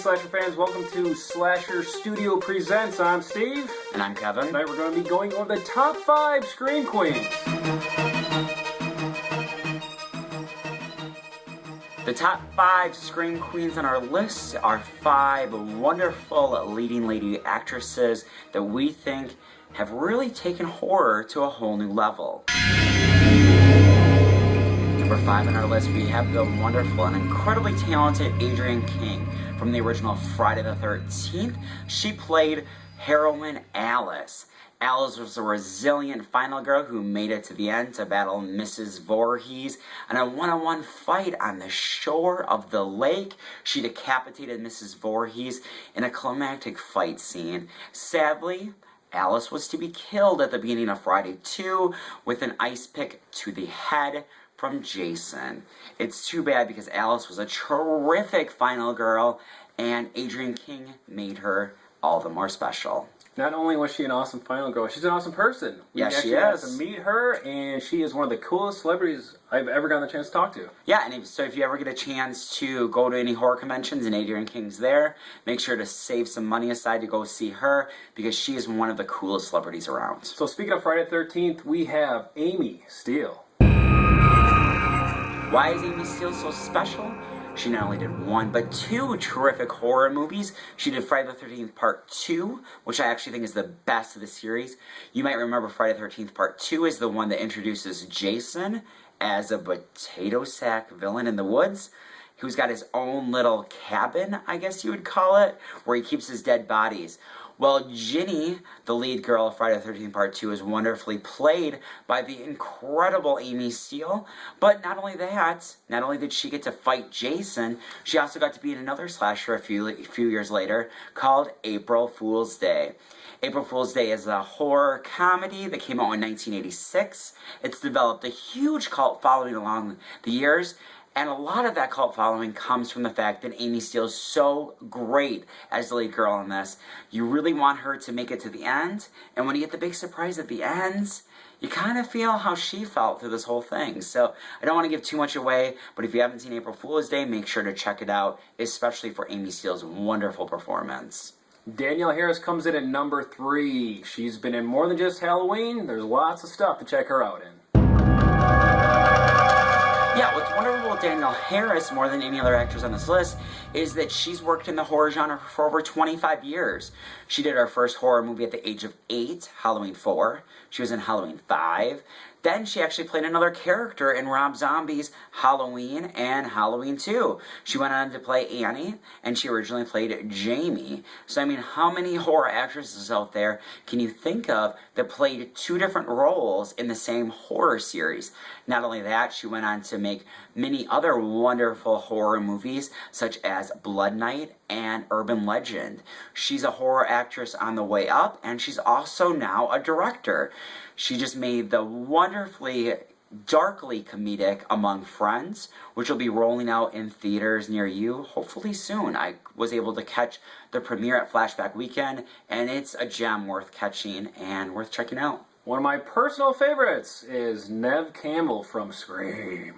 Slasher fans, welcome to Slasher Studio Presents. I'm Steve. And I'm Kevin. Tonight we're going to be going over the top 5 Scream Queens. The top 5 Scream Queens on our list are 5 wonderful leading lady actresses that we think have really taken horror to a whole new level. Number 5 on our list, we have the wonderful and incredibly talented Adrienne King. From the original Friday the 13th, she played heroine Alice. Alice was a resilient final girl who made it to the end to battle Mrs. Voorhees. In a one-on-one fight on the shore of the lake, she decapitated Mrs. Voorhees in a climactic fight scene. Sadly, Alice was to be killed at the beginning of Friday 2 with an ice pick to the head from Jason. It's too bad because Alice was a terrific final girl and Adrienne King made her all the more special. Not only was she an awesome final girl, she's an awesome person. Yes, she is. Got to is. meet her, and she is one of the coolest celebrities I've ever gotten the chance to talk to. Yeah, and so if you ever get a chance to go to any horror conventions and Adrienne King's there, make sure to save some money aside to go see her because she is one of the coolest celebrities around. So speaking of Friday the 13th, we have Amy Steele. Why is Amy Steele so special? She not only did 1, but 2 terrific horror movies. She did Friday the 13th Part 2, which I actually think is the best of the series. You might remember Friday the 13th Part 2 is the one that introduces Jason as a potato sack villain in the woods, who's got his own little cabin, I guess you would call it, where he keeps his dead bodies. Well, Ginny, the lead girl of Friday the 13th Part 2, is wonderfully played by the incredible Amy Steele. But not only that, not only did she get to fight Jason, she also got to be in another slasher a few years later called April Fool's Day. April Fool's Day is a horror comedy that came out in 1986. It's developed a huge cult following along the years. And a lot of that cult following comes from the fact that Amy Steele is so great as the lead girl in this. You really want her to make it to the end, and when you get the big surprise at the end, you kind of feel how she felt through this whole thing. So I don't want to give too much away, but if you haven't seen April Fool's Day, make sure to check it out, especially for Amy Steele's wonderful performance. Danielle Harris comes in at number 3. She's been in more than just Halloween. There's lots of stuff to check her out in. Yeah, what's wonderful about Danielle Harris, more than any other actress on this list, is that she's worked in the horror genre for over 25 years. She did her first horror movie at the age of 8, Halloween 4. She was in Halloween 5. Then she actually played another character in Rob Zombie's Halloween and Halloween 2. She went on to play Annie, and she originally played Jamie. So, I mean, how many horror actresses out there can you think of that played 2 different roles in the same horror series? Not only that, she went on to make many other wonderful horror movies, such as Blood Night and Urban Legend. She's a horror actress on the way up, and she's also now a director. She just made the wonderfully darkly comedic Among Friends, which will be rolling out in theaters near you hopefully soon. I was able to catch the premiere at Flashback Weekend, and it's a gem worth catching and worth checking out. One of my personal favorites is Neve Campbell from Scream.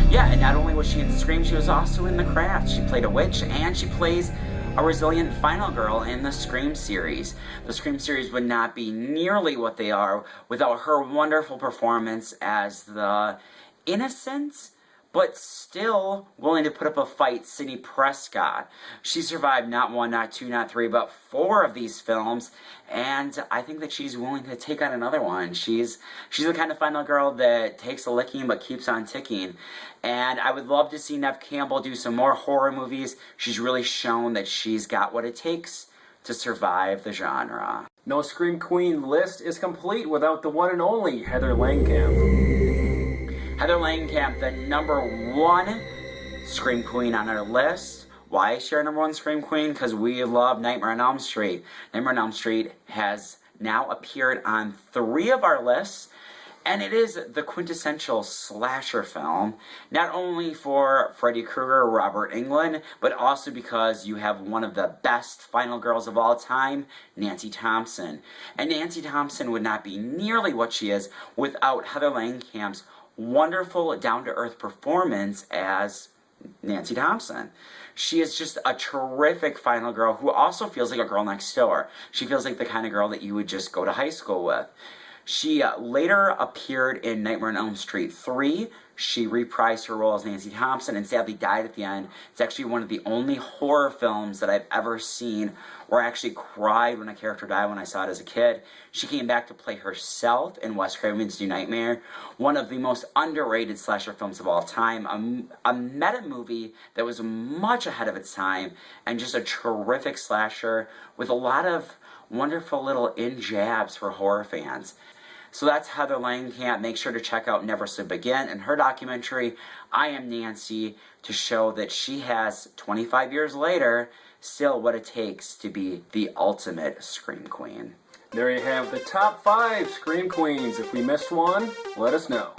Yeah, and not only was she in Scream, she was also in The Craft. She played a witch, and she plays a resilient final girl in the Scream series. The Scream series would not be nearly what they are without her wonderful performance as the innocent, but still willing to put up a fight, Sidney Prescott. She survived not 1, not 2, not 3, but 4 of these films, and I think that she's willing to take on another one. She's the kind of final girl that takes a licking but keeps on ticking. And I would love to see Neve Campbell do some more horror movies. She's really shown that she's got what it takes to survive the genre. No Scream Queen list is complete without the one and only Heather Langenkamp. Heather Langenkamp, the number 1 Scream Queen on our list. Why is she our number 1 Scream Queen? Because we love Nightmare on Elm Street. Nightmare on Elm Street has now appeared on 3 of our lists. And it is the quintessential slasher film, not only for Freddy Krueger, Robert Englund, but also because you have one of the best final girls of all time, Nancy Thompson. And Nancy Thompson would not be nearly what she is without Heather Langenkamp's wonderful, down-to-earth performance as Nancy Thompson. She is just a terrific final girl who also feels like a girl next door. She feels like the kind of girl that you would just go to high school with. She later appeared in Nightmare on Elm Street 3. She reprised her role as Nancy Thompson and sadly died at the end. It's actually one of the only horror films that I've ever seen where I actually cried when a character died when I saw it as a kid. She came back to play herself in Wes Craven's New Nightmare, one of the most underrated slasher films of all time, a meta movie that was much ahead of its time, and just a terrific slasher with a lot of wonderful little in-jabs for horror fans. So that's Heather Langenkamp. Make sure to check out Never Sleep Again and her documentary, I Am Nancy, to show that she has, 25 years later, still what it takes to be the ultimate Scream Queen. There you have the top 5 Scream Queens. If we missed one, let us know.